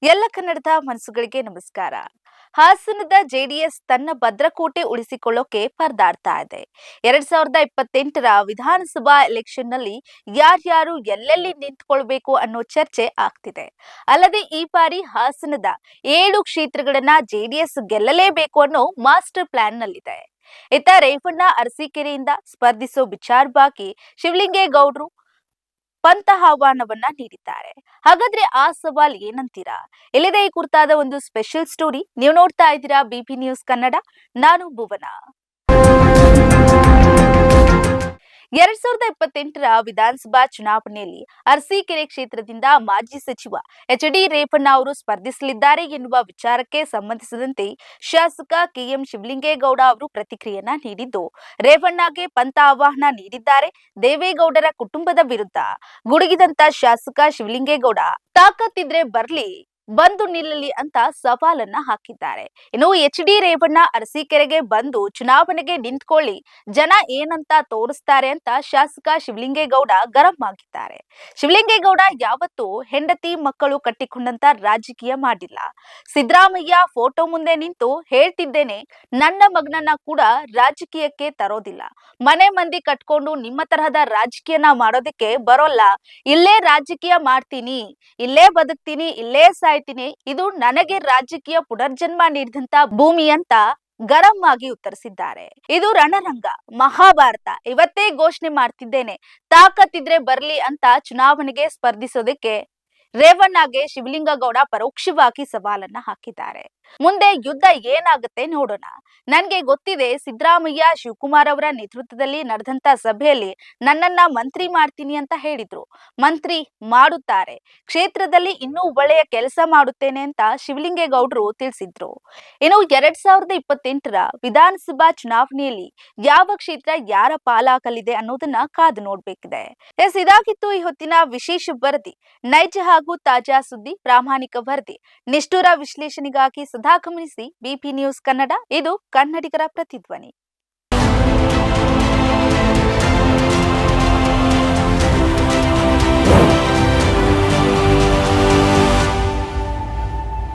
ಎಲ್ಲ ಕನ್ನಡದ ಮನಸ್ಸುಗಳಿಗೆ ನಮಸ್ಕಾರ. ಹಾಸನದ ಜೆಡಿಎಸ್ ತನ್ನ ಭದ್ರಕೋಟೆ ಉಳಿಸಿಕೊಳ್ಳೋಕೆ ಪರದಾಡ್ತಾ ಇದೆ. 2028ರ ವಿಧಾನಸಭಾ ಎಲೆಕ್ಷನ್ನಲ್ಲಿ ಯಾರ್ಯಾರು ಎಲ್ಲೆಲ್ಲಿ ನಿಂತ್ಕೊಳ್ಬೇಕು ಅನ್ನೋ ಚರ್ಚೆ ಆಗ್ತಿದೆ. ಅಲ್ಲದೆ ಈ ಬಾರಿ ಹಾಸನದ 7 ಕ್ಷೇತ್ರಗಳನ್ನ ಜೆಡಿಎಸ್ ಗೆಲ್ಲಲೇಬೇಕು ಅನ್ನೋ ಮಾಸ್ಟರ್ ಪ್ಲಾನ್ನಲ್ಲಿದೆ. ಇತ್ತ ರೇವಣ್ಣ ಅರಸೀಕೆರೆಯಿಂದ ಸ್ಪರ್ಧಿಸೋ ವಿಚಾರವಾಗಿ ಶಿವಲಿಂಗೇಗೌಡರು ಪಂತ ಆಹ್ವಾನವನ್ನ ನೀಡಿದ್ದಾರೆ. ಹಾಗಾದ್ರೆ ಆ ಸವಾಲ್ ಏನಂತೀರಾ? ಇಲ್ಲಿದೆ ಈ ಕುರಿತಾದ ಒಂದು ಸ್ಪೆಷಲ್ ಸ್ಟೋರಿ. ನೀವು ನೋಡ್ತಾ ಇದ್ದೀರಾ ಬಿಪಿ ನ್ಯೂಸ್ ಕನ್ನಡ. ನಾನು ಭುವನ. 2028ರ ವಿಧಾನಸಭಾ ಚುನಾವಣೆಯಲ್ಲಿ ಅರಸೀಕೆರೆ ಕ್ಷೇತ್ರದಿಂದ ಮಾಜಿ ಸಚಿವ ಎಚ್.ಡಿ. ರೇವಣ್ಣ ಅವರು ಸ್ಪರ್ಧಿಸಲಿದ್ದಾರೆ ಎನ್ನುವ ವಿಚಾರಕ್ಕೆ ಸಂಬಂಧಿಸಿದಂತೆ ಶಾಸಕ ಕೆಎಂ ಶಿವಲಿಂಗೇಗೌಡ ಅವರು ಪ್ರತಿಕ್ರಿಯೆಯನ್ನ ನೀಡಿದ್ದು, ರೇವಣ್ಣಗೆ ಪಂತ ಆಹ್ವಾನ ನೀಡಿದ್ದಾರೆ. ದೇವೇಗೌಡರ ಕುಟುಂಬದ ವಿರುದ್ಧ ಗುಡುಗಿದಂತ ಶಾಸಕ ಶಿವಲಿಂಗೇಗೌಡ ತಾಕತ್ತಿದ್ರೆ ಬರ್ಲಿ, ಬಂದು ನಿಲ್ಲಲಿ ಅಂತ ಸವಾಲನ್ನ ಹಾಕಿದ್ದಾರೆ. ಇನ್ನು ಎಚ್.ಡಿ. ರೇವಣ್ಣ ಅರಸೀಕೆರೆಗೆ ಬಂದು ಚುನಾವಣೆಗೆ ನಿಂತ್ಕೊಳ್ಳಿ, ಜನ ಏನಂತ ತೋರಿಸ್ತಾರೆ ಅಂತ ಶಾಸಕ ಶಿವಲಿಂಗೇಗೌಡ ಗರಂ ಆಗಿದ್ದಾರೆ. ಶಿವಲಿಂಗೇಗೌಡ ಯಾವತ್ತೂ ಹೆಂಡತಿ ಮಕ್ಕಳು ಕಟ್ಟಿಕೊಂಡಂತ ರಾಜಕೀಯ ಮಾಡಿಲ್ಲ. ಸಿದ್ದರಾಮಯ್ಯ ಫೋಟೋ ಮುಂದೆ ನಿಂತು ಹೇಳ್ತಿದ್ದೇನೆ, ನನ್ನ ಮಗನನ್ನ ಕೂಡ ರಾಜಕೀಯಕ್ಕೆ ತರೋದಿಲ್ಲ. ಮನೆ ಮಂದಿ ಕಟ್ಕೊಂಡು ನಿಮ್ಮ ತರಹದ ರಾಜಕೀಯನ ಮಾಡೋದಕ್ಕೆ ಬರೋಲ್ಲ. ಇಲ್ಲೇ ರಾಜಕೀಯ ಮಾಡ್ತೀನಿ, ಇಲ್ಲೇ ಬದುಕ್ತೀನಿ, ಇಲ್ಲೇ ಸಾಯ್ತೀನಿ. ಇದು ನನಗೆ ರಾಜಕೀಯ ಪುನರ್ಜನ್ಮ ನೀಡಿದಂತ ಭೂಮಿ ಅಂತ ಗರಂ ಆಗಿ ಉತ್ತರಿಸಿದ್ದಾರೆ. ಇದು ರಣರಂಗ, ಮಹಾಭಾರತ. ಇವತ್ತೇ ಘೋಷಣೆ ಮಾಡ್ತಿದ್ದೇನೆ, ತಾಕತ್ತಿದ್ರೆ ಬರ್ಲಿ ಅಂತ ಚುನಾವಣೆಗೆ ಸ್ಪರ್ಧಿಸೋದಕ್ಕೆ ರೇವಣ್ಣಗೆ ಶಿವಲಿಂಗೇಗೌಡ ಪರೋಕ್ಷವಾಗಿ ಸವಾಲನ್ನ ಹಾಕಿದ್ದಾರೆ. ಮುಂದೆ ಯುದ್ಧ ಏನಾಗುತ್ತೆ ನೋಡೋಣ. ನನ್ಗೆ ಗೊತ್ತಿದೆ, ಸಿದ್ದರಾಮಯ್ಯ ಶಿವಕುಮಾರ್ ಅವರ ನೇತೃತ್ವದಲ್ಲಿ ನಡೆದಂತ ಸಭೆಯಲ್ಲಿ ನನ್ನನ್ನ ಮಂತ್ರಿ ಮಾಡ್ತೀನಿ ಅಂತ ಹೇಳಿದ್ರು. ಮಂತ್ರಿ ಮಾಡುತ್ತಾರೆ, ಕ್ಷೇತ್ರದಲ್ಲಿ ಇನ್ನೂ ಒಳ್ಳೆಯ ಕೆಲಸ ಮಾಡುತ್ತೇನೆ ಅಂತ ಶಿವಲಿಂಗೇಗೌಡರು ತಿಳಿಸಿದ್ರು. ಇನ್ನು 2028ರ ವಿಧಾನಸಭಾ ಚುನಾವಣೆಯಲ್ಲಿ ಯಾವ ಕ್ಷೇತ್ರ ಯಾರ ಪಾಲಾಗಲಿದೆ ಅನ್ನೋದನ್ನ ಕಾದು ನೋಡ್ಬೇಕಿದೆ. ಇದಾಗಿತ್ತು ಈ ಹೊತ್ತಿನ ವಿಶೇಷ ವರದಿ. ನೈಜ ಹಾಗೂ ತಾಜಾ ಸುದ್ದಿ, ಪ್ರಾಮಾಣಿಕ ವರದಿ, ನಿಷ್ಠುರ ವಿಶ್ಲೇಷಣೆಗಾಗಿ ಸದಾ ಗಮನಿಸಿ ಬಿಪಿ ನ್ಯೂಸ್ ಕನ್ನಡ. ಇದು ಕನ್ನಡಿಗರ ಪ್ರತಿಧ್ವನಿ.